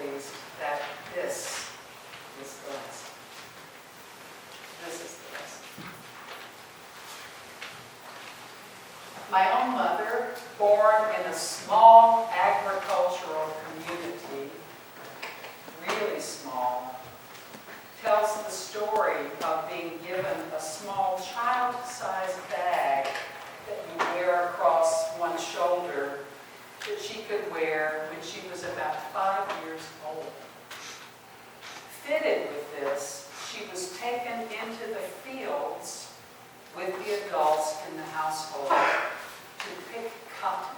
pleased that this is the lesson. This is the lesson. My own mother, born in a small agricultural community, really small, tells the story of being given a small child-sized bag that you wear across one shoulder that she could wear when she was about 5 years old. Fitted with this, she was taken into the fields with the adults in the household to pick cotton.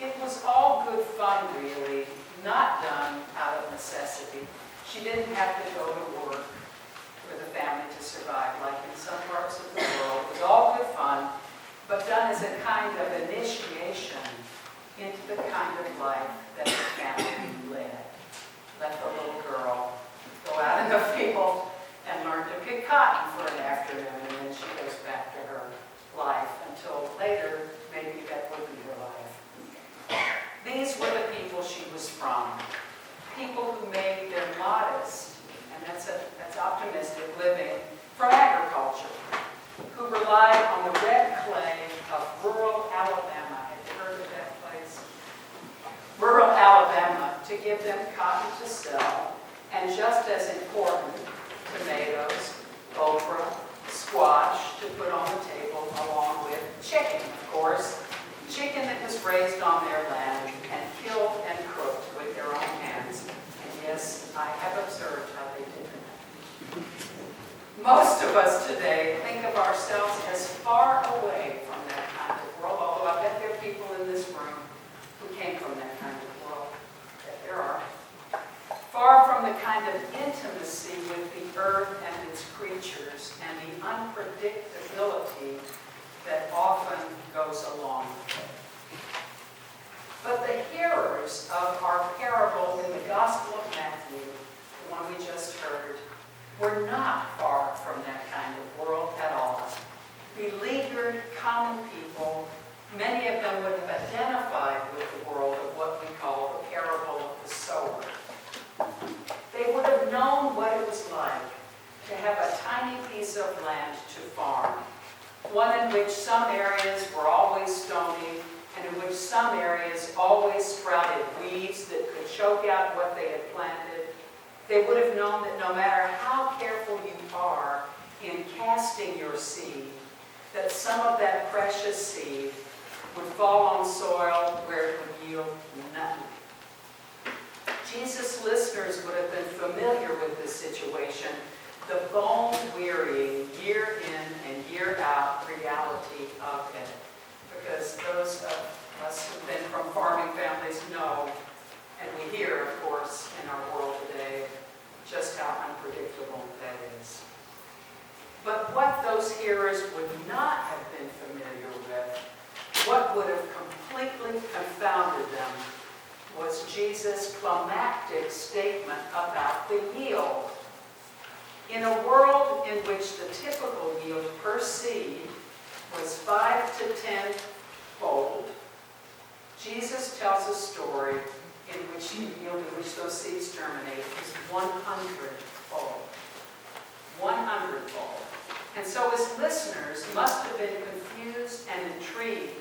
It was all good fun, really, not done out of necessity. She didn't have to go to work for the family to survive, like in some parts of the world. It was all good fun, but done as a kind of initiation into the kind of life that the family led. Let the little girl go out in the field and learn to pick cotton for an afternoon, and then she goes back to her life until later, maybe that would be her life. These were the people she was from. People who made their modest, and that's optimistic, living from agriculture, who relied on the red clay of rural Alabama. Have you heard of that place? Rural Alabama, to give them cotton to sell, and just as important, tomatoes, okra, squash to put on the table, along with chicken, of course. Chicken that was raised on their land and killed and cooked with their own hands. And yes, I have observed how they did it. Most of us today think of ourselves as far away from that kind of world, although I bet there are people in this room who came from that kind of world. I bet there are. Far from the kind of intimacy with the earth and its creatures and the unpredictability that often goes along with it. But the hearers of our parable in the Gospel of Matthew, the one we just heard, were not far from that kind of world at all. Beleaguered, common people, many of them would have identified with the world of what we call the parable of the sower. They would have known what it was like to have a tiny piece of land to farm, one in which some areas were always stony, and in which some areas always sprouted weeds that could choke out what they had planted. They would have known that no matter how careful you are in casting your seed, that some of that precious seed would fall on soil where it would yield nothing. Jesus' listeners would have been familiar with this situation, the bone-wearying, year in and year out reality of it. Because those of us who've been from farming families know, and we hear, of course, in our world today, just how unpredictable that is. But what those hearers would not have been familiar with, what would have completely confounded them, was Jesus' climactic statement about the yield. In a world in which the typical yield per seed was 5 to 10-fold, Jesus tells a story in which the yield in which those seeds germinate is 100-fold. 100-fold. And so his listeners must have been confused and intrigued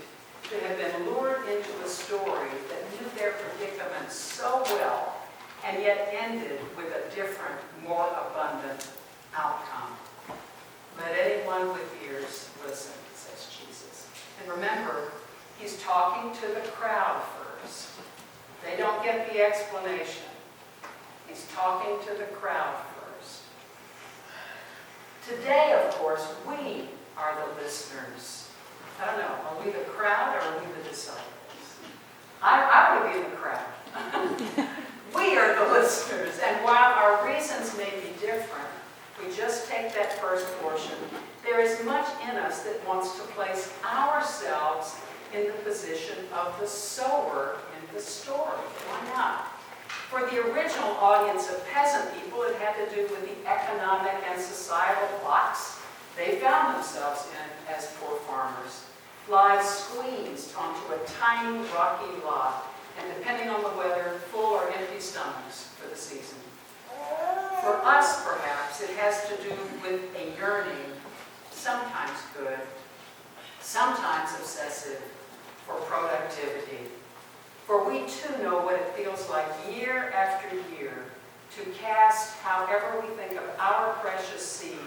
to have been lured into a story that knew their predicament so well and yet ended with a different, more abundant outcome. Let anyone with ears listen, says Jesus. And remember, he's talking to the crowd first. They don't get the explanation. He's talking to the crowd first. Today, of course, we are the listeners. I don't know, are we the crowd or are we the disciples? I would be the crowd. We are the listeners, and while our reasons may be different, we just take that first portion, there is much in us that wants to place ourselves in the position of the sower in the story. Why not? For the original audience of peasant people, it had to do with the economic and societal blocks they found themselves in as poor farmers. lie squeezed onto a tiny rocky lot, and depending on the weather, full or empty stomachs for the season. For us, perhaps, it has to do with a yearning, sometimes good, sometimes obsessive, for productivity. For we too know what it feels like year after year to cast however we think of our precious seed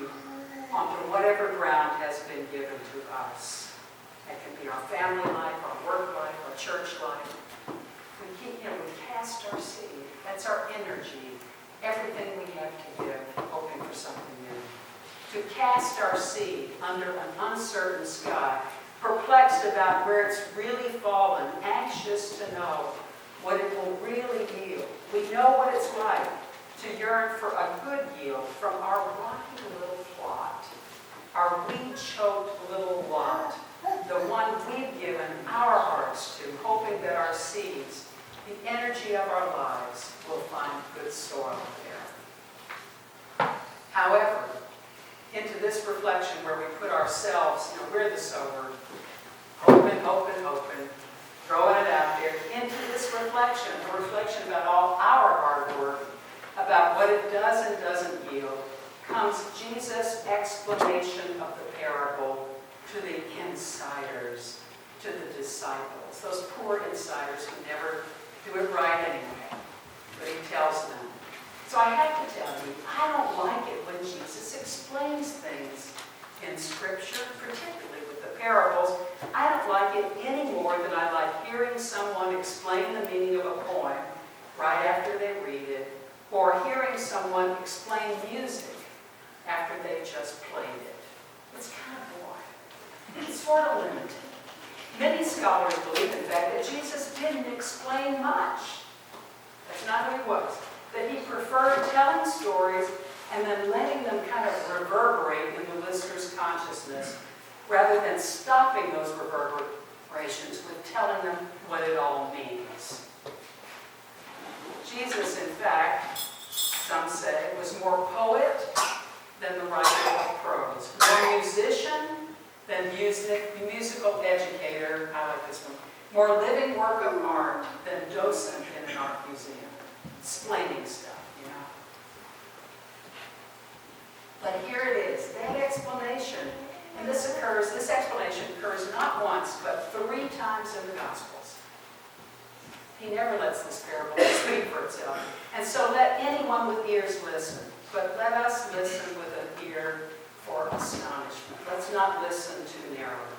onto whatever ground has been given to us. That can be our family life, our work life, our church life. We cast our seed. That's our energy. Everything we have to give, hoping for something new. To cast our seed under an uncertain sky, perplexed about where it's really fallen, anxious to know what it will really yield. We know what it's like to yearn for a good yield from our rocky little plot, our weed-choked little lot, the one we've given our hearts to, hoping that our seeds, the energy of our lives, will find good soil there. However, into this reflection where we put ourselves, we're the sower, hoping, throwing it out there, into this reflection, a reflection about all our hard work, about what it does and doesn't yield, comes Jesus' explanation of the parable to the insiders, to the disciples, those poor insiders who never do it right anyway. But he tells them. So I have to tell you, I don't like it when Jesus explains things in Scripture, particularly with the parables. I don't like it any more than I like hearing someone explain the meaning of a poem right after they read it, or hearing someone explain music after they just played it. It's kind of boring. It's sort of limited. Many scholars believe, in fact, that Jesus didn't explain much. That's not who he was. That he preferred telling stories and then letting them kind of reverberate in the listener's consciousness, rather than stopping those reverberations with telling them what it all means. Jesus, in fact, some say, was more poet than the writer of prose, more musician than musical educator, I like this one, more living work of art than docent in an art museum, explaining stuff, But here it is, that explanation, and this explanation occurs not once, but 3 times in the Gospels. He never lets this parable speak for itself. And so let anyone with ears listen, but let us listen with an ear for astonishment. Let's not listen too narrowly.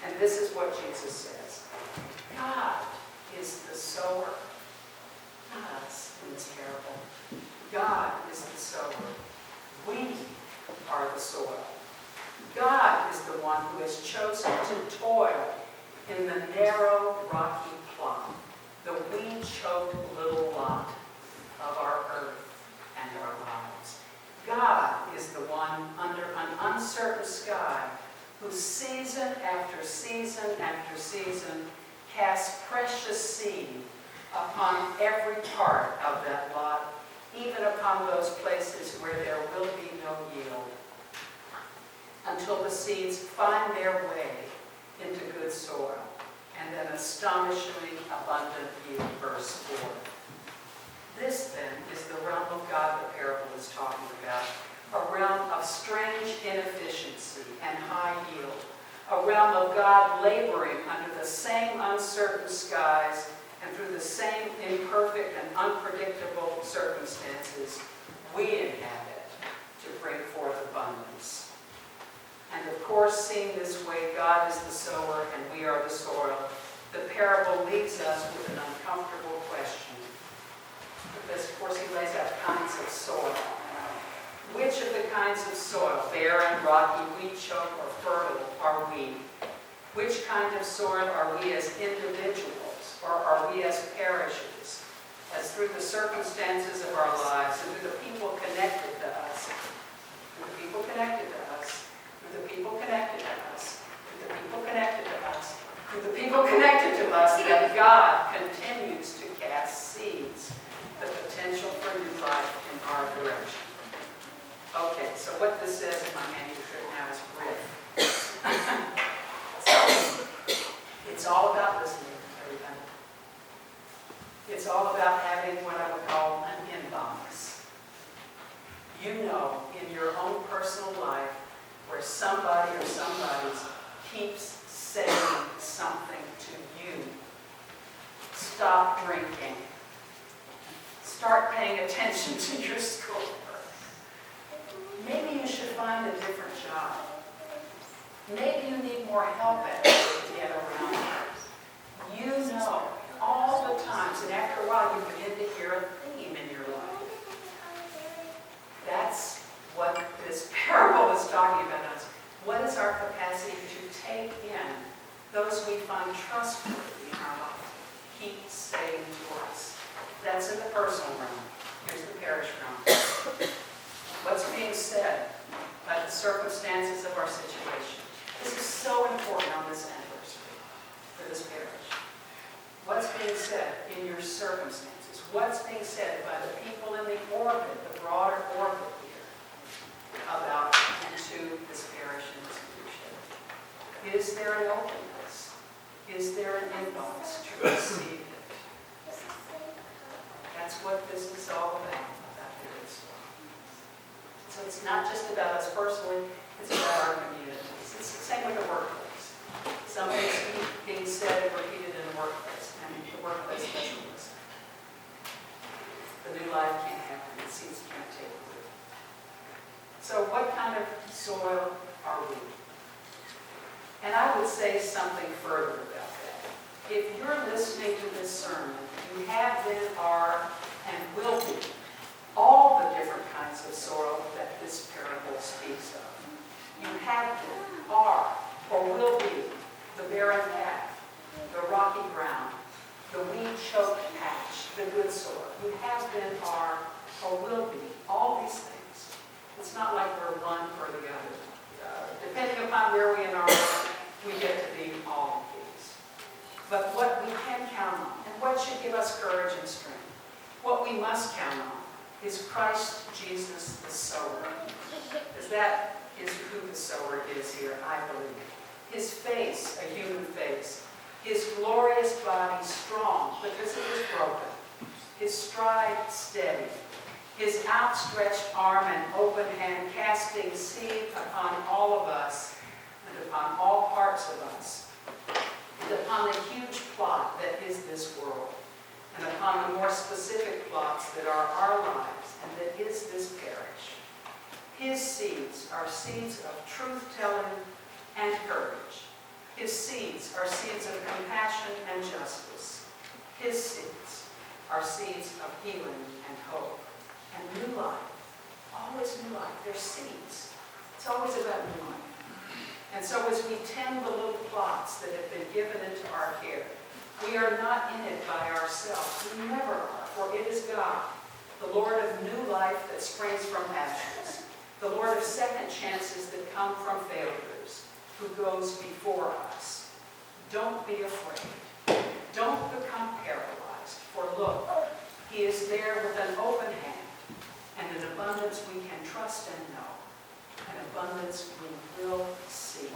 And this is what Jesus says. God is the sower, not us in this parable. God is the sower. We are the soil. God is the one who has chosen to toil in the narrow, rocky plot, the weed-choked little lot of our earth and our lives. God is the one under an uncertain sky who season after season after season casts precious seed upon every part of that lot, even upon those places where there will be no yield, until the seeds find their way into good soil, and then astonishingly abundant yield bursts forth. This, then, is the realm of God the parable is talking about, a realm of strange inefficiency and high yield, a realm of God laboring under the same uncertain skies and through the same imperfect and unpredictable circumstances we inhabit to bring forth abundance. And of course, seen this way, God is the sower and we are the soil. The parable leaves us with an uncomfortable question. Because, of course, he lays out kinds of soil. Which of the kinds of soil, barren, rocky, weed-choked, or fertile, are we? Which kind of soil are we as individuals, or are we as parishes, as through the circumstances of our lives, and through the people connected to us, through the people connected to us, through the people connected to us, through the people connected to us, through the people connected to us, that God continues to cast seeds, the potential for new life in our direction. Okay, so what this says in my manuscript now is riff. something to you. Stop drinking. Start paying attention to your schoolwork. Maybe you should find a different job. Maybe you need more help at it to get around it. You know all the times, and after a while you begin to hear a theme in your life. That's what this parable is talking about us. What is our capacity to take in those we find trustworthy in our life? Keep saying to us. That's in the personal realm. Here's the parish realm. What's being said by the circumstances of our situation? This is so important on this anniversary for this parish. What's being said in your circumstances? What's being said by the people in the orbit, the broader orbit here, about and to this parish institution? Is there an openness? Is there an influence to receive it? That's what this is all about this. So it's not just about us personally, it's about our communities. It's the same with the workplace. Something's being said and repeated in the workplace, and the workplace doesn't listen. The new life can't happen, the seeds can't take root. So what kind of soil are we? And I would say something further about that. If you're listening to this sermon, you have been, are, and will be all the different kinds of soil that this parable speaks of. You have been, are, or will be the barren path, the rocky ground, the weed-choked patch, the good soil. You have been, are, or will be all these things. It's not like we're one or the other. Depending upon where we in our life, we get to be all of these. But what we can count on, and what should give us courage and strength, what we must count on, is Christ Jesus the sower. Because that is who the sower is here, I believe. His face, a human face. His glorious body strong, because it was broken. His stride steady. His outstretched arm and open hand casting seed upon all of us and upon all parts of us. And upon the huge plot that is this world. And upon the more specific plots that are our lives and that is this parish. His seeds are seeds of truth-telling and courage. His seeds are seeds of compassion and justice. His seeds are seeds of healing and hope and new life. Always new life. They're seeds. It's always about new life. And so as we tend the little plots that have been given into our care, we are not in it by ourselves. We never are, for it is God, the Lord of new life that springs from ashes, the Lord of second chances that come from failures, who goes before us. Don't be afraid. Don't become paralyzed, for look, he is there with an open hand and an abundance we can trust and know, an abundance we will see.